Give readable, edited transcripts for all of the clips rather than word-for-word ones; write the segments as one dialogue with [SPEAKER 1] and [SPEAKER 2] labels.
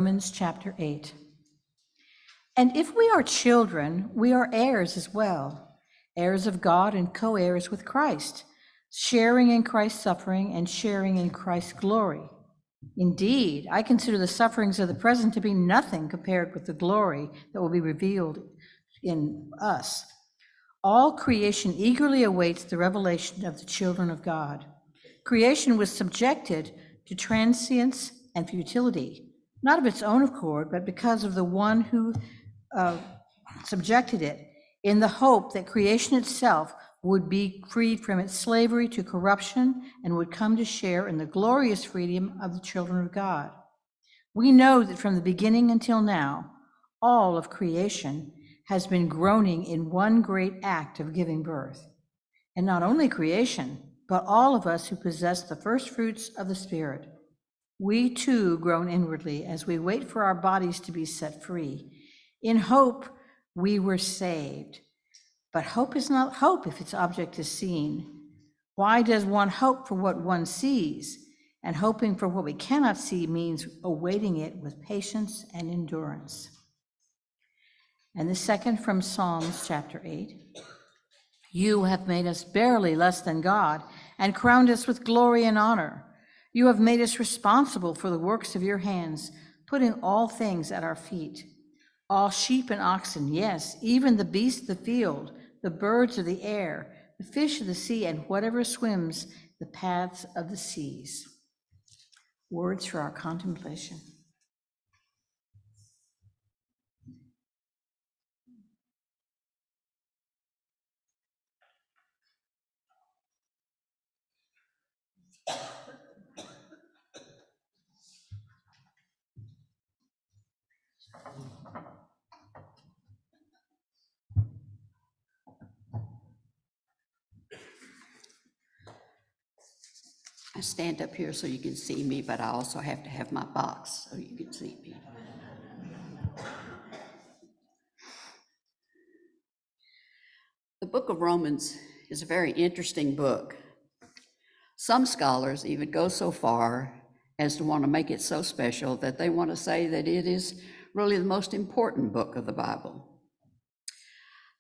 [SPEAKER 1] Romans chapter 8. And if we are children, we are heirs as well, heirs of God and co-heirs with Christ, sharing in Christ's suffering and sharing in Christ's glory. Indeed, I consider the sufferings of the present to be nothing compared with the glory that will be revealed in us. All creation eagerly awaits the revelation of the children of God. Creation was subjected to transience and futility, not of its own accord, but because of the one who subjected it, in the hope that creation itself would be freed from its slavery to corruption and would come to share in the glorious freedom of the children of God. We know that from the beginning until now, all of creation has been groaning in one great act of giving birth. And not only creation, but all of us who possess the first fruits of the Spirit. We too groan inwardly as we wait for our bodies to be set free. In hope, we were saved. But hope is not hope if its object is seen. Why does one hope for what one sees? And hoping for what we cannot see means awaiting it with patience and endurance. And the second from Psalms chapter 8. You have made us barely less than God and crowned us with glory and honor. You have made us responsible for the works of your hands, putting all things at our feet. All sheep and oxen, yes, even the beasts of the field, the birds of the air, the fish of the sea, and whatever swims the paths of the seas. Words for our contemplation.
[SPEAKER 2] I stand up here so you can see me, but I also have to have my box so you can see me. The book of Romans is a very interesting book. Some scholars even go so far as to want to make it so special that they want to say that it is really the most important book of the Bible.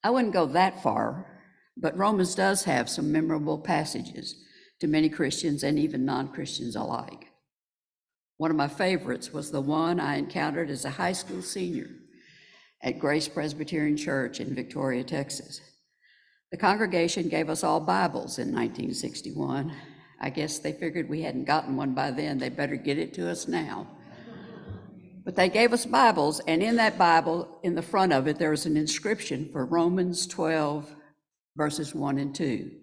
[SPEAKER 2] I wouldn't go that far, but Romans does have some memorable passages to many Christians and even non-Christians alike. One of my favorites was the one I encountered as a high school senior at Grace Presbyterian Church in Victoria, Texas. The congregation gave us all Bibles in 1961. I guess they figured we hadn't gotten one by then, they better get it to us now. But they gave us Bibles, and in that Bible, in the front of it, there was an inscription for Romans 12, verses 1 and 2.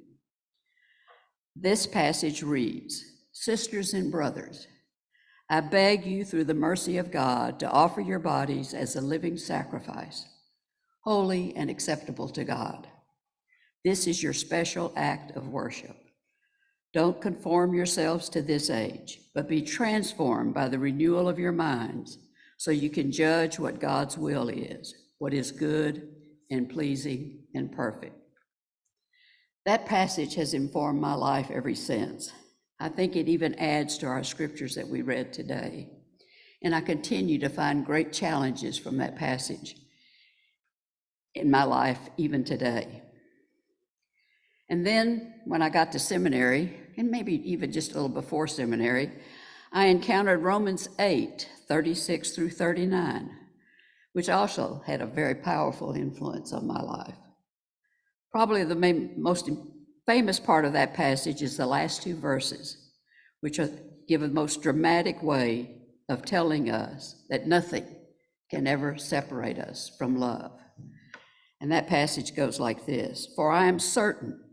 [SPEAKER 2] This passage reads, "Sisters and brothers, I beg you through the mercy of God to offer your bodies as a living sacrifice, holy and acceptable to God. This is your special act of worship. Don't conform yourselves to this age, but be transformed by the renewal of your minds so you can judge what God's will is, what is good and pleasing and perfect." That passage has informed my life ever since. I think it even adds to our scriptures that we read today. And I continue to find great challenges from that passage in my life even today. And then when I got to seminary, and maybe even just a little before seminary, I encountered Romans 8, 36 through 39, which also had a very powerful influence on my life. Probably the most famous part of that passage is the last two verses, which give a most dramatic way of telling us that nothing can ever separate us from love. And that passage goes like this: "For I am certain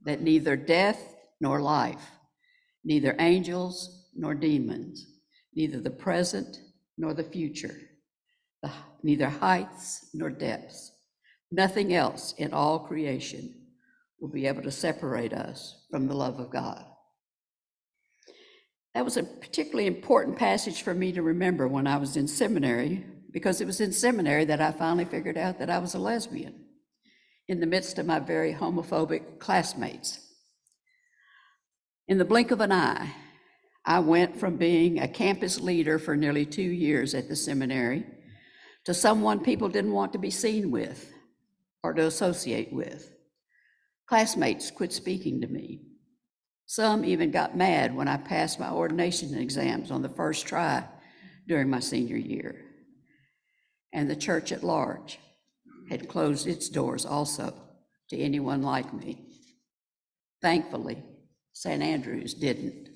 [SPEAKER 2] that neither death nor life, neither angels nor demons, neither the present nor the future, neither heights nor depths, nothing else in all creation will be able to separate us from the love of God." That was a particularly important passage for me to remember when I was in seminary, because it was in seminary that I finally figured out that I was a lesbian in the midst of my very homophobic classmates. In the blink of an eye, I went from being a campus leader for nearly 2 years at the seminary to someone people didn't want to be seen with or to associate with. Classmates quit speaking to me. Some even got mad when I passed my ordination exams on the first try during my senior year. And the church at large had closed its doors also to anyone like me. Thankfully, St. Andrews didn't.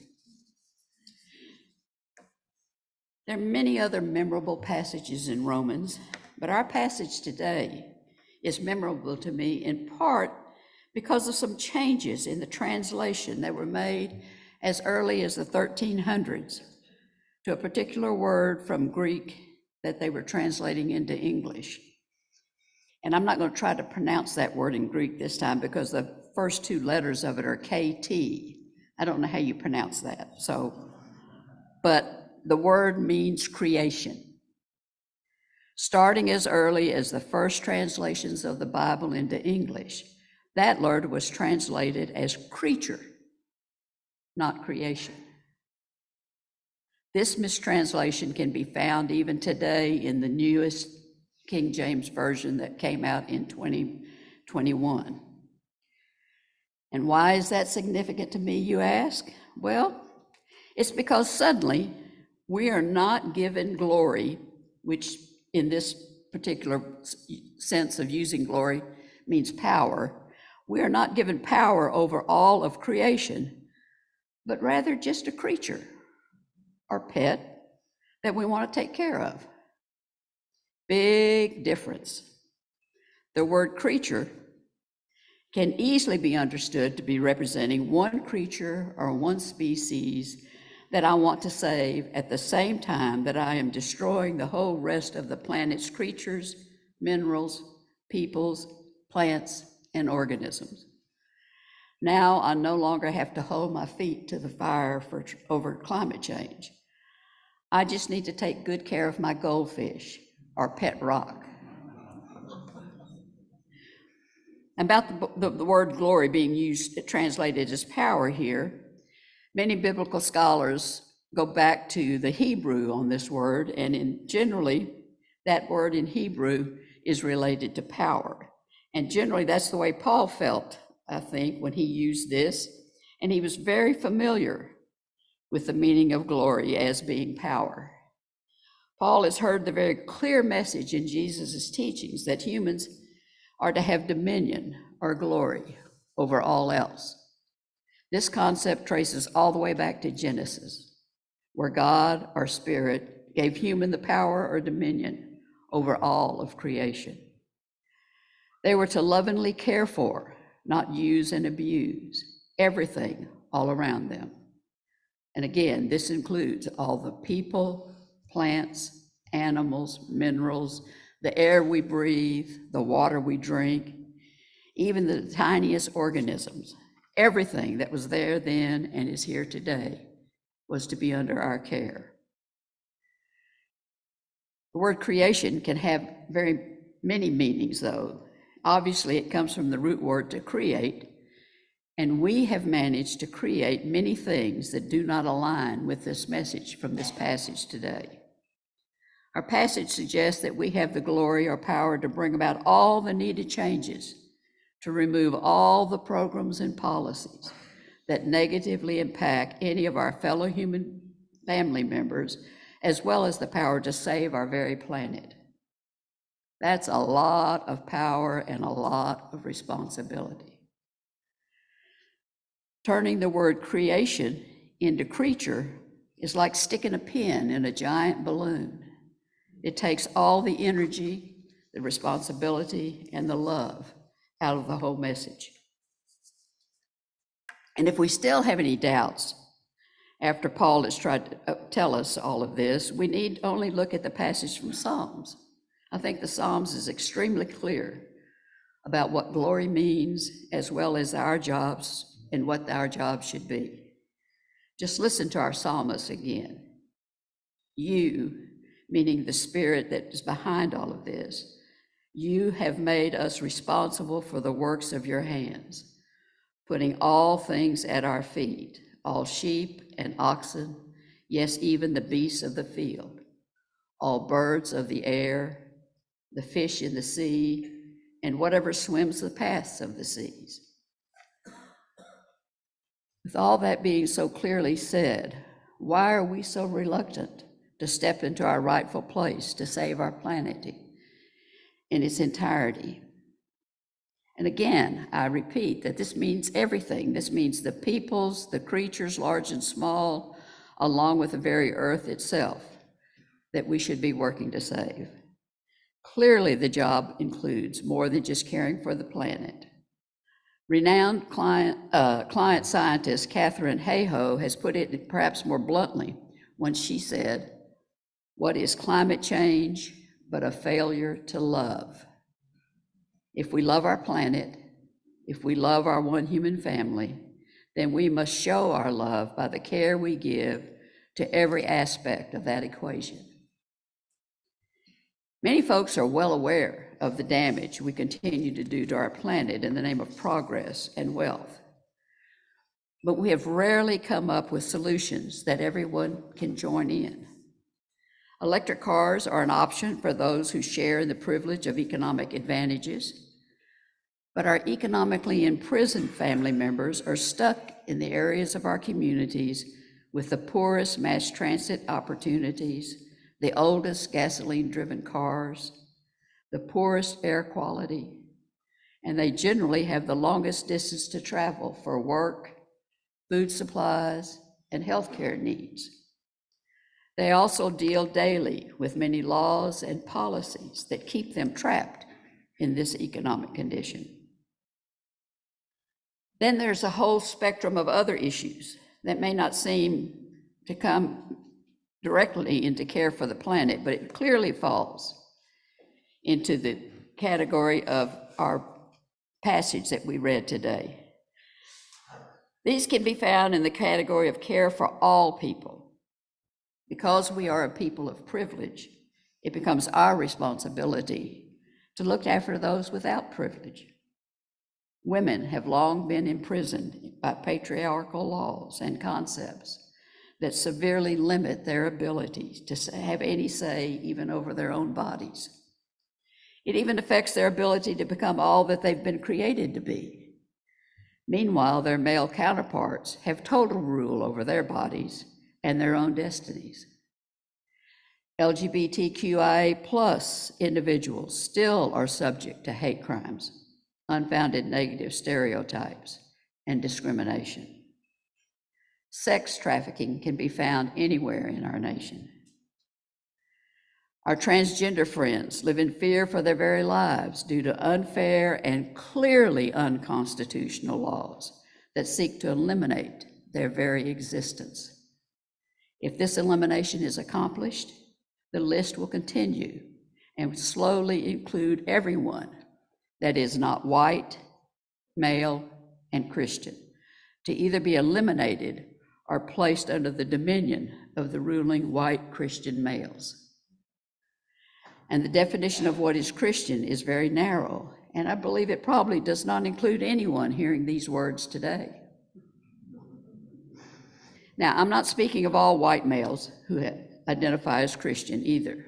[SPEAKER 2] There are many other memorable passages in Romans, but our passage today is memorable to me in part because of some changes in the translation that were made as early as the 1300s to a particular word from Greek that they were translating into English. And I'm not going to try to pronounce that word in Greek this time because the first two letters of it are KT. I don't know how you pronounce that. But the word means creation. Starting as early as the first translations of the Bible into English, that word was translated as creature, not creation. This mistranslation can be found even today in the newest King James Version that came out in 2021. And why is that significant to me, you ask? Well, it's because suddenly we are not given glory, which in this particular sense of using glory means power. We are not given power over all of creation, but rather just a creature or pet that we want to take care of. Big difference. The word creature can easily be understood to be representing one creature or one species that I want to save at the same time that I am destroying the whole rest of the planet's creatures, minerals, peoples, plants, and organisms. Now I no longer have to hold my feet to the fire over climate change. I just need to take good care of my goldfish or pet rock. About the word glory being used, translated as power here, many biblical scholars go back to the Hebrew on this word, and generally, that word in Hebrew is related to power. And generally, that's the way Paul felt, I think, when he used this, and he was very familiar with the meaning of glory as being power. Paul has heard the very clear message in Jesus' teachings that humans are to have dominion or glory over all else. This concept traces all the way back to Genesis, where God, our spirit, gave human the power or dominion over all of creation. They were to lovingly care for, not use and abuse, everything all around them. And again, this includes all the people, plants, animals, minerals, the air we breathe, the water we drink, even the tiniest organisms. Everything that was there then and is here today was to be under our care. The word creation can have very many meanings, though. Obviously, it comes from the root word to create, and we have managed to create many things that do not align with this message from this passage today. Our passage suggests that we have the glory or power to bring about all the needed changes, to remove all the programs and policies that negatively impact any of our fellow human family members, as well as the power to save our very planet. That's a lot of power and a lot of responsibility. Turning the word creation into creature is like sticking a pin in a giant balloon. It takes all the energy, the responsibility, and the love out of the whole message. And if we still have any doubts after Paul has tried to tell us all of this, we need only look at the passage from Psalms. I think the Psalms is extremely clear about what glory means, as well as our jobs and what our jobs should be. Just listen to our psalmist again. You, meaning the spirit that is behind all of this, you have made us responsible for the works of your hands, putting all things at our feet, all sheep and oxen, yes, even the beasts of the field, all birds of the air, the fish in the sea, and whatever swims the paths of the seas. With all that being so clearly said, why are we so reluctant to step into our rightful place to save our planet in its entirety? And again, I repeat that this means everything. This means the peoples, the creatures, large and small, along with the very earth itself, that we should be working to save. Clearly, the job includes more than just caring for the planet. Renowned client scientist Katharine Hayhoe has put it perhaps more bluntly when she said, "What is climate change but a failure to love?" If we love our planet, if we love our one human family, then we must show our love by the care we give to every aspect of that equation. Many folks are well aware of the damage we continue to do to our planet in the name of progress and wealth, but we have rarely come up with solutions that everyone can join in. Electric cars are an option for those who share in the privilege of economic advantages, but our economically imprisoned family members are stuck in the areas of our communities with the poorest mass transit opportunities, the oldest gasoline-driven cars, the poorest air quality, and they generally have the longest distance to travel for work, food supplies, and healthcare needs. They also deal daily with many laws and policies that keep them trapped in this economic condition. Then there's a whole spectrum of other issues that may not seem to come directly into care for the planet, but it clearly falls into the category of our passage that we read today. These can be found in the category of care for all people. Because we are a people of privilege, it becomes our responsibility to look after those without privilege. Women have long been imprisoned by patriarchal laws and concepts that severely limit their ability to have any say even over their own bodies. It even affects their ability to become all that they've been created to be. Meanwhile, their male counterparts have total rule over their bodies and their own destinies. LGBTQIA+ individuals still are subject to hate crimes, unfounded negative stereotypes, and discrimination. Sex trafficking can be found anywhere in our nation. Our transgender friends live in fear for their very lives due to unfair and clearly unconstitutional laws that seek to eliminate their very existence. If this elimination is accomplished, the list will continue and slowly include everyone that is not white, male, and Christian, to either be eliminated or placed under the dominion of the ruling white Christian males. And the definition of what is Christian is very narrow, and I believe it probably does not include anyone hearing these words today. Now, I'm not speaking of all white males who identify as Christian either.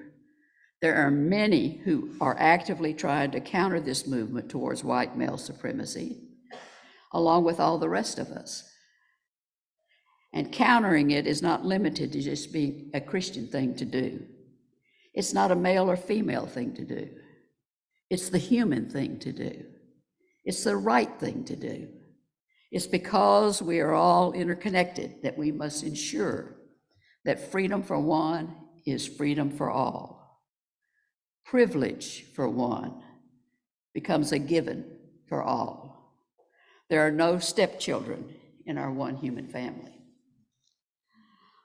[SPEAKER 2] There are many who are actively trying to counter this movement towards white male supremacy, along with all the rest of us. And countering it is not limited to just being a Christian thing to do. It's not a male or female thing to do. It's the human thing to do. It's the right thing to do. It's because we are all interconnected that we must ensure that freedom for one is freedom for all. Privilege for one becomes a given for all. There are no stepchildren in our one human family.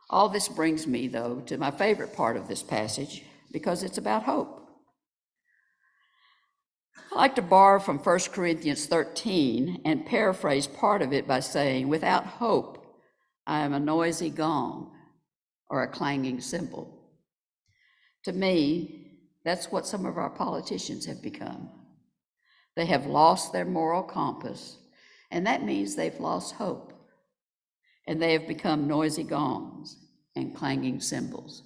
[SPEAKER 2] All this brings me, though, to my favorite part of this passage, because it's about hope. I like to borrow from 1 Corinthians 13 and paraphrase part of it by saying, without hope, I am a noisy gong or a clanging cymbal. To me, that's what some of our politicians have become. They have lost their moral compass, and that means they've lost hope. and they have become noisy gongs and clanging cymbals,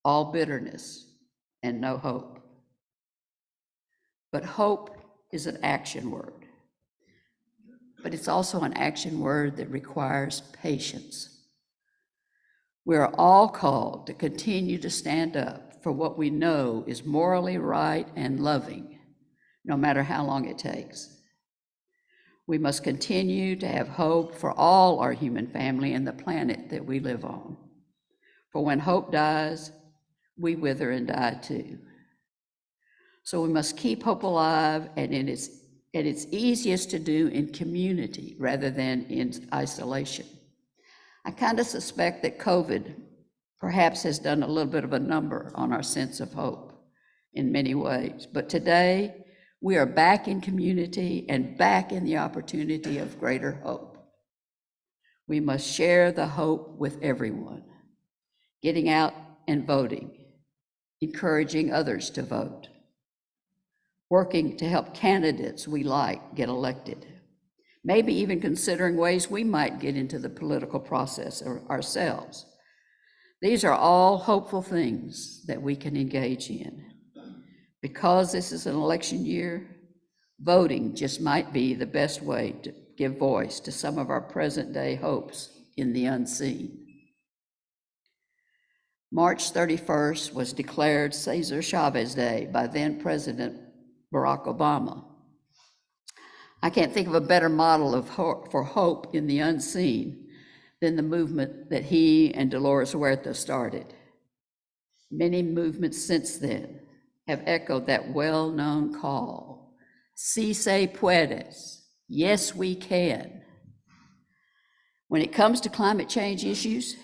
[SPEAKER 2] all bitterness and no hope. But hope is an action word, but it's also an action word that requires patience. We are all called to continue to stand up for what we know is morally right and loving, no matter how long it takes. We must continue to have hope for all our human family and the planet that we live on. For when hope dies, we wither and die too. So we must keep hope alive, and it's easiest to do in community rather than in isolation. I kind of suspect that COVID perhaps has done a little bit of a number on our sense of hope in many ways. But today, we are back in community and back in the opportunity of greater hope. We must share the hope with everyone, getting out and voting, encouraging others to vote, working to help candidates we like get elected, maybe even considering ways we might get into the political process ourselves. These are all hopeful things that we can engage in. Because this is an election year, voting just might be the best way to give voice to some of our present day hopes in the unseen. March 31st was declared Cesar Chavez Day by then President Barack Obama. I can't think of a better model of for hope in the unseen than the movement that he and Dolores Huerta started. Many movements since then have echoed that well-known call, "Si se puedes," yes, we can. When it comes to climate change issues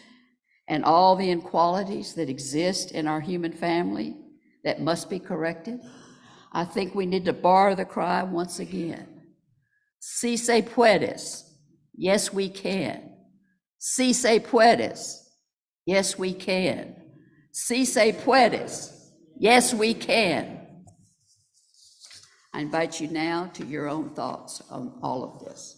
[SPEAKER 2] and all the inequalities that exist in our human family that must be corrected, I think we need to borrow the cry once again. Si se puedes, yes, we can. Si se puedes, yes, we can. Si se puedes, yes, we can. I invite you now to your own thoughts on all of this.